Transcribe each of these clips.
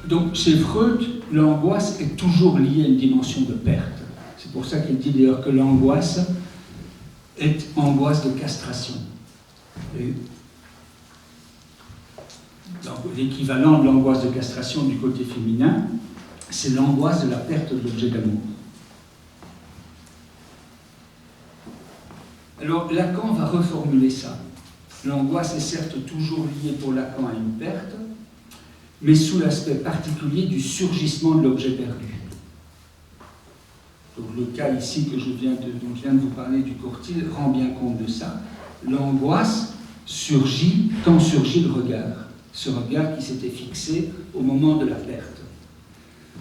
Donc, chez Freud, l'angoisse est toujours liée à une dimension de perte. C'est pour ça qu'il dit d'ailleurs que l'angoisse est angoisse de castration. L'équivalent de l'angoisse de castration du côté féminin, c'est l'angoisse de la perte de l'objet d'amour. Alors, Lacan va reformuler ça. L'angoisse est certes toujours liée pour Lacan à une perte, mais sous l'aspect particulier du surgissement de l'objet perdu. Donc, le cas ici dont je viens de vous parler du Courtil rend bien compte de ça. L'angoisse surgit quand surgit le regard. Ce regard qui s'était fixé au moment de la perte.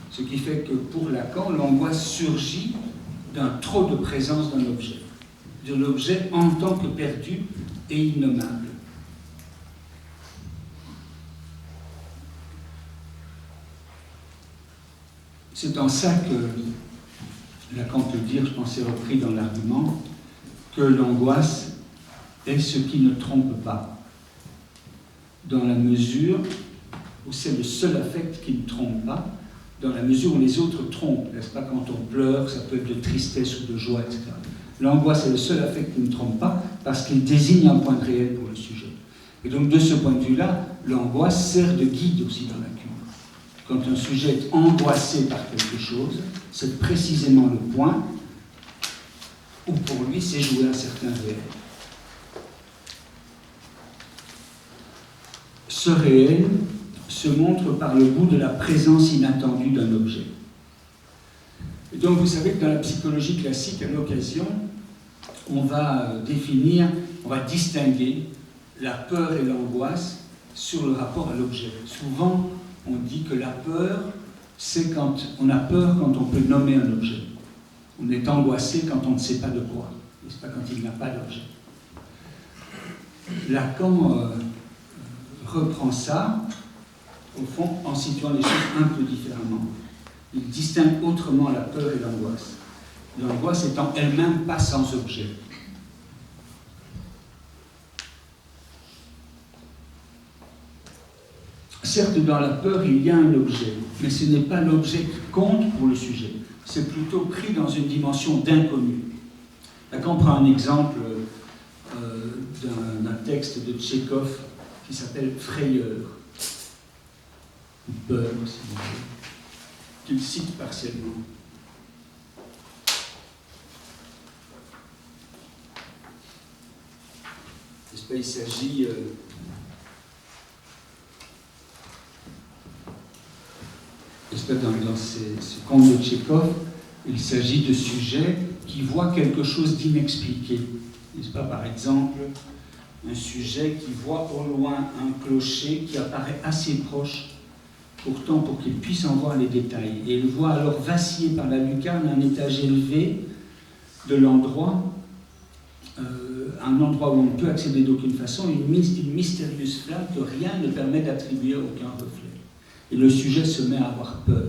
Ce qui fait que pour Lacan, l'angoisse surgit d'un trop de présence d'un objet. De l'objet en tant que perdu et innommable. C'est en ça que Lacan peut dire, je pense c'est repris dans l'argument, que l'angoisse est ce qui ne trompe pas. Dans la mesure où c'est le seul affect qui ne trompe pas, dans la mesure où les autres trompent, n'est-ce pas? Quand on pleure, ça peut être de tristesse ou de joie, etc. L'angoisse est le seul affect qui ne trompe pas parce qu'il désigne un point de réel pour le sujet. Et donc, de ce point de vue-là, l'angoisse sert de guide aussi dans la cure. Quand un sujet est angoissé par quelque chose, c'est précisément le point où pour lui c'est jouer un certain réel. Ce réel se montre par le goût de la présence inattendue d'un objet. Et donc vous savez que dans la psychologie classique, à l'occasion, on va distinguer la peur et l'angoisse sur le rapport à l'objet. Souvent, on dit que la peur, c'est quand on a peur quand on peut nommer un objet. On est angoissé quand on ne sait pas de quoi, n'est-ce pas, quand il n'y a pas d'objet. Lacan reprend ça, au fond, en situant les choses un peu différemment. Il distingue autrement la peur et l'angoisse. L'angoisse étant elle-même pas sans objet. Certes, dans la peur, il y a un objet, mais ce n'est pas l'objet qui compte pour le sujet. C'est plutôt pris dans une dimension d'inconnu. Lacan prend un exemple d'un texte de Tchekhov qui s'appelle Frayeur, ou Peur, si vous voulez, qu'il cite partiellement. N'est-ce pas, il s'agit dans ce conte de Tchekhov, il s'agit de sujets qui voient quelque chose d'inexpliqué. N'est-ce pas, par exemple, un sujet qui voit au loin un clocher qui apparaît assez proche, pourtant pour qu'il puisse en voir les détails. Et il voit alors vaciller par la lucarne un étage élevé de l'endroit, un endroit où on ne peut accéder d'aucune façon, une mystérieuse flamme que rien ne permet d'attribuer à aucun reflet. Et le sujet se met à avoir peur.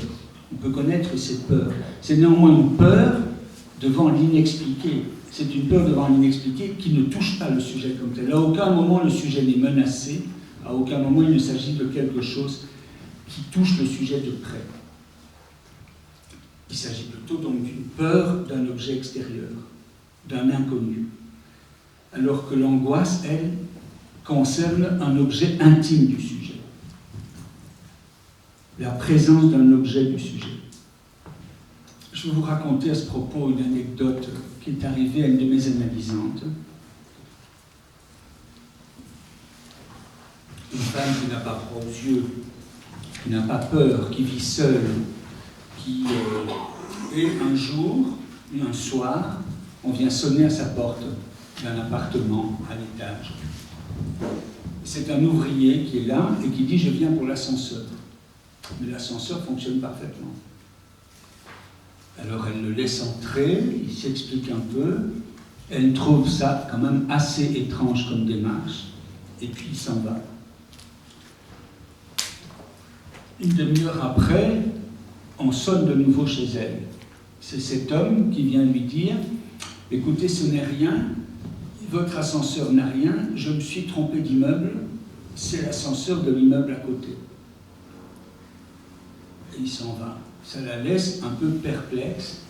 On peut connaître ses peurs. C'est néanmoins une peur devant l'inexpliqué. C'est une peur devant l'inexpliqué qui ne touche pas le sujet comme tel. À aucun moment le sujet n'est menacé, à aucun moment il ne s'agit de quelque chose qui touche le sujet de près. Il s'agit plutôt donc d'une peur d'un objet extérieur, d'un inconnu. Alors que l'angoisse, elle, concerne un objet intime du sujet. La présence d'un objet du sujet. Je vais vous raconter à ce propos une anecdote qui est arrivée à une de mes analysantes. Une femme qui n'a pas froid aux yeux, qui n'a pas peur, qui vit seule, qui et un jour, un soir, on vient sonner à sa porte d'un appartement à l'étage. C'est un ouvrier qui est là et qui dit « Je viens pour l'ascenseur ». Mais l'ascenseur fonctionne parfaitement. Alors elle le laisse entrer, il s'explique un peu, elle trouve ça quand même assez étrange comme démarche, et puis il s'en va. Une demi-heure après, on sonne de nouveau chez elle. C'est cet homme qui vient lui dire « Écoutez, ce n'est rien, votre ascenseur n'a rien, je me suis trompé d'immeuble, c'est l'ascenseur de l'immeuble à côté. » et il s'en va. Ça la laisse un peu perplexe,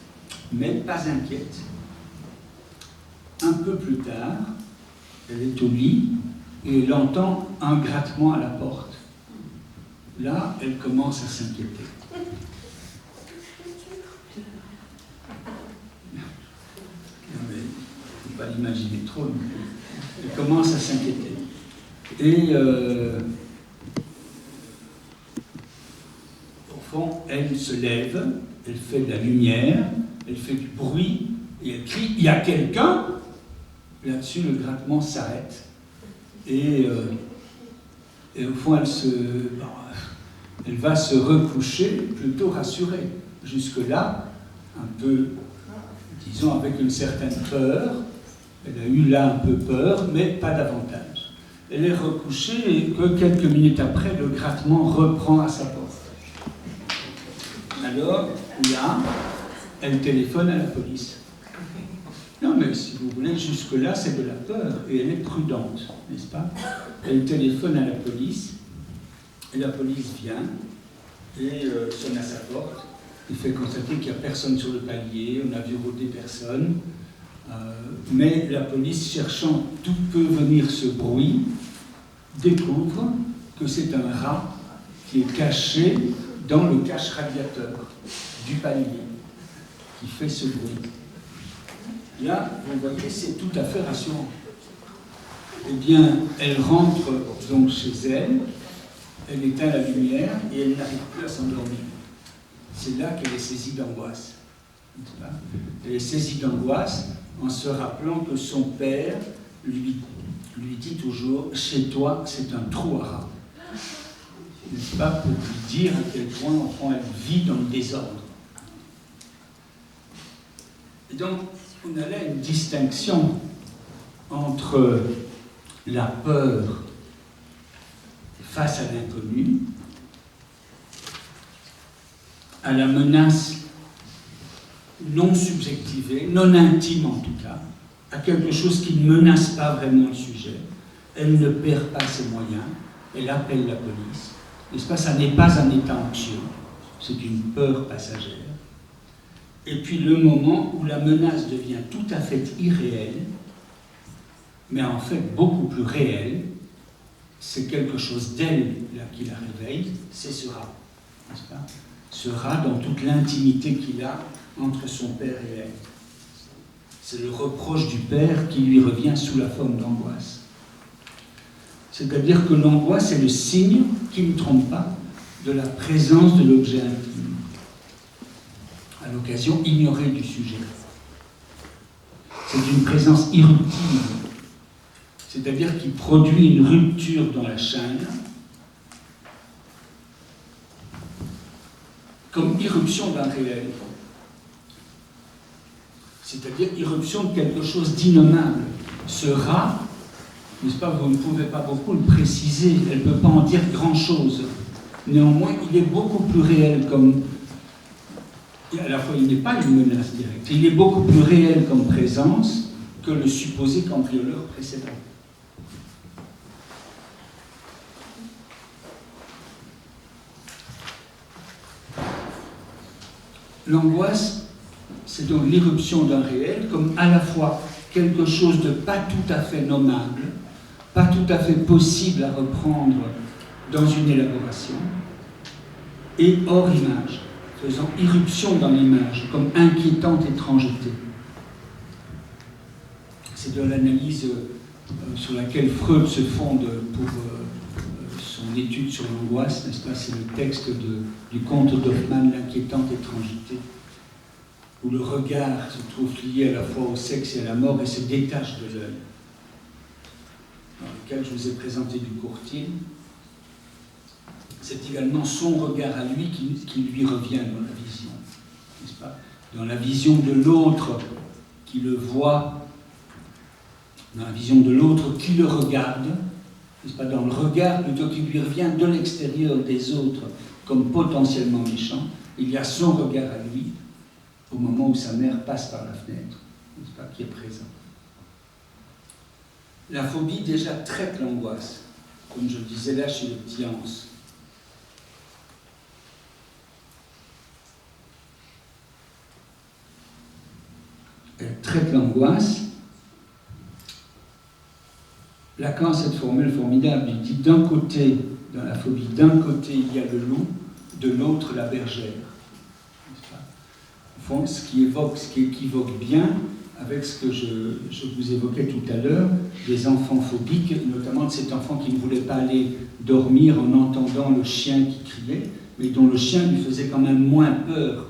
mais pas inquiète. Un peu plus tard, elle est au lit et elle entend un grattement à la porte. Là, elle commence à s'inquiéter. Il ne faut pas l'imaginer trop, mais elle commence à s'inquiéter. Et au fond, elle se lève, elle fait de la lumière, elle fait du bruit, et elle crie « Il y a quelqu'un ?» Là-dessus, le grattement s'arrête. Et au fond, elle va se recoucher plutôt rassurée. Jusque-là, un peu, disons, avec une certaine peur. Elle a eu là un peu peur, mais pas davantage. Elle est recouchée et que quelques minutes après, le grattement reprend à sa porte. Alors, là, elle téléphone à la police. Non, mais si vous voulez, jusque-là, c'est de la peur, et elle est prudente, n'est-ce pas? Elle téléphone à la police, et la police vient, et sonne à sa porte, il fait constater qu'il n'y a personne sur le palier, on a vu rôder personne, mais la police, cherchant d'où peut venir ce bruit, découvre que c'est un rat qui est caché dans le cache-radiateur du palier, qui fait ce bruit. Là, vous voyez, c'est tout à fait rassurant. Eh bien, elle rentre donc chez elle, elle éteint la lumière et elle n'arrive plus à s'endormir. C'est là qu'elle est saisie d'angoisse. Elle est saisie d'angoisse en se rappelant que son père lui dit toujours « Chez toi, c'est un trou à rats ». N'est-ce pas, pour lui dire à quel point, enfin, elle vit dans le désordre. Et donc, on a là une distinction entre la peur face à l'inconnu, à la menace non subjectivée, non intime en tout cas, à quelque chose qui ne menace pas vraiment le sujet. Elle ne perd pas ses moyens, elle appelle la police. N'est-ce pas, ça n'est pas un état anxieux, c'est une peur passagère. Et puis le moment où la menace devient tout à fait irréelle, mais en fait beaucoup plus réelle, c'est quelque chose d'elle là qui la réveille, c'est ce rat, n'est-ce pas? Ce rat dans toute l'intimité qu'il a entre son père et elle. C'est le reproche du père qui lui revient sous la forme d'angoisse. C'est-à-dire que l'angoisse est le signe, qui ne trompe pas, de la présence de l'objet intime, à l'occasion ignorée du sujet. C'est une présence irruptive, c'est-à-dire qui produit une rupture dans la chaîne, comme irruption d'un réel, c'est-à-dire irruption de quelque chose d'innommable. Ce rat, n'est-ce pas, vous ne pouvez pas beaucoup le préciser, elle ne peut pas en dire grand-chose. Néanmoins, il est beaucoup plus réel comme... Et à la fois, il n'est pas une menace directe, il est beaucoup plus réel comme présence que le supposé cambrioleur précédent. L'angoisse, c'est donc l'irruption d'un réel comme à la fois quelque chose de pas tout à fait nommable, pas tout à fait possible à reprendre dans une élaboration, et hors image, faisant irruption dans l'image, comme inquiétante étrangeté. C'est de l'analyse sur laquelle Freud se fonde pour son étude sur l'angoisse, n'est-ce pas? C'est le texte du conte d'Hoffmann, L'inquiétante étrangeté, où le regard se trouve lié à la fois au sexe et à la mort et se détache de l'œil, dans lequel je vous ai présenté du Courtine. C'est également son regard à lui qui lui revient dans la vision, n'est-ce pas? Dans la vision de l'autre qui le voit, dans la vision de l'autre qui le regarde, n'est-ce pas? Dans le regard plutôt qui lui revient de l'extérieur des autres comme potentiellement méchant, il y a son regard à lui au moment où sa mère passe par la fenêtre, n'est-ce pas, qui est présent. La phobie déjà traite l'angoisse, comme je le disais là chez le petit Hans. traite l'angoisse, Lacan a cette formule formidable. Il dit d'un côté, dans la phobie, d'un côté il y a le loup, de l'autre la bergère. Au fond, ce qui équivoque bien avec ce que je vous évoquais tout à l'heure, des enfants phobiques, notamment de cet enfant qui ne voulait pas aller dormir en entendant le chien qui criait, mais dont le chien lui faisait quand même moins peur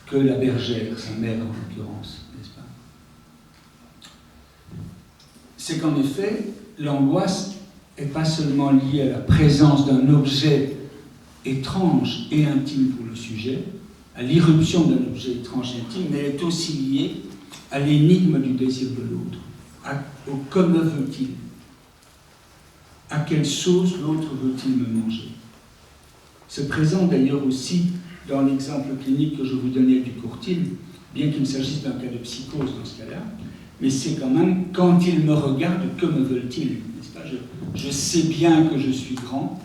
que la bergère, sa mère en l'occurrence, n'est-ce pas? C'est qu'en effet, l'angoisse n'est pas seulement liée à la présence d'un objet étrange et intime pour le sujet, à l'irruption d'un objet étrange et intime, mais elle est aussi liée à l'énigme du désir de l'autre, au comment veut-il, à quelle sauce l'autre veut-il me manger. C'est présent d'ailleurs aussi dans l'exemple clinique que je vous donnais du courtil, bien qu'il ne s'agisse d'un cas de psychose dans ce cas-là, mais c'est quand même quand ils me regardent, que me veulent-ils, n'est-ce pas? Je sais bien que je suis grand,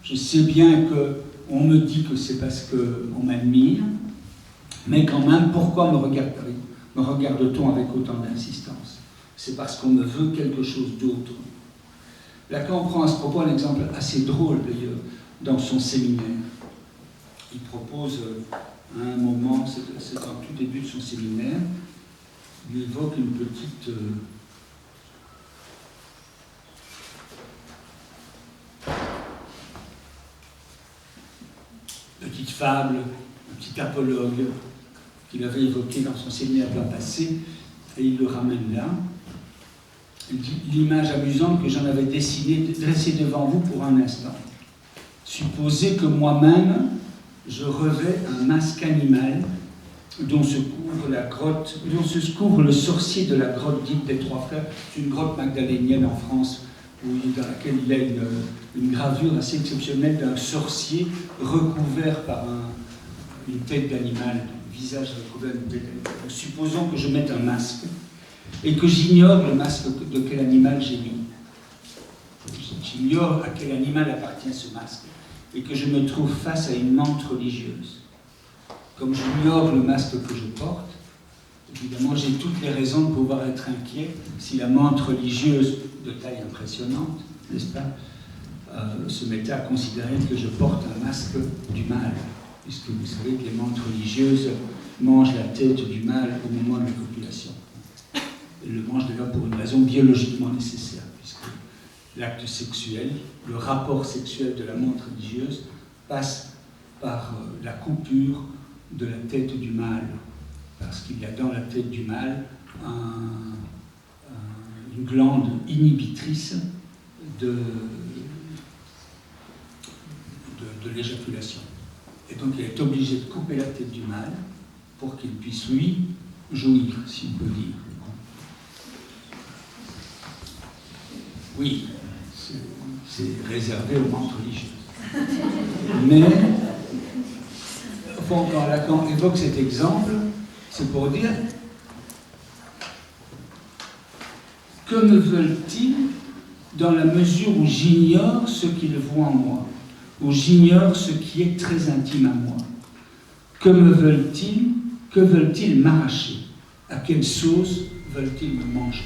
je sais bien qu'on me dit que c'est parce qu'on m'admire, mais quand même, pourquoi me regarde-t-on avec autant d'insistance? C'est parce qu'on me veut quelque chose d'autre. Lacan prend à ce propos un exemple assez drôle d'ailleurs dans son séminaire. Il propose à un moment, c'est en tout début de son séminaire, il évoque une petite fable, un petit apologue qu'il avait évoqué dans son séminaire de l'an passé, et il le ramène là. Il dit l'image amusante que j'en avais dressée devant vous pour un instant. Supposez que moi-même, je revais un masque animal dont se couvre le sorcier de la grotte dite des Trois Frères. C'est une grotte magdalénienne en France, dans laquelle il y a une gravure assez exceptionnelle d'un sorcier recouvert par une tête d'animal, un visage recouvert d'une tête d'animal. Supposons que je mette un masque et que j'ignore le masque de quel animal j'ai mis. J'ignore à quel animal appartient ce masque et que je me trouve face à une menthe religieuse. Comme j'ignore le masque que je porte, évidemment j'ai toutes les raisons de pouvoir être inquiet si la menthe religieuse de taille impressionnante, n'est-ce pas, se mettait à considérer que je porte un masque du mal, puisque vous savez que les menthes religieuses mangent la tête du mal au moment de la copulation. Elles le mangent d'ailleurs pour une raison biologiquement nécessaire, puisque l'acte sexuel, le rapport sexuel de la menthe religieuse passe par la coupure de la tête du mâle, parce qu'il y a dans la tête du mâle une glande inhibitrice de l'éjaculation. Et donc il est obligé de couper la tête du mâle pour qu'il puisse, lui, jouir, si on peut dire. Oui, c'est réservé aux menthes religieuses. Mais, quand Lacan évoque cet exemple, c'est pour dire que me veulent-ils dans la mesure où j'ignore ce qu'ils voient en moi, où j'ignore ce qui est très intime à moi. Que me veulent-ils? Que veulent-ils m'arracher? À quelle sauce veulent-ils me manger?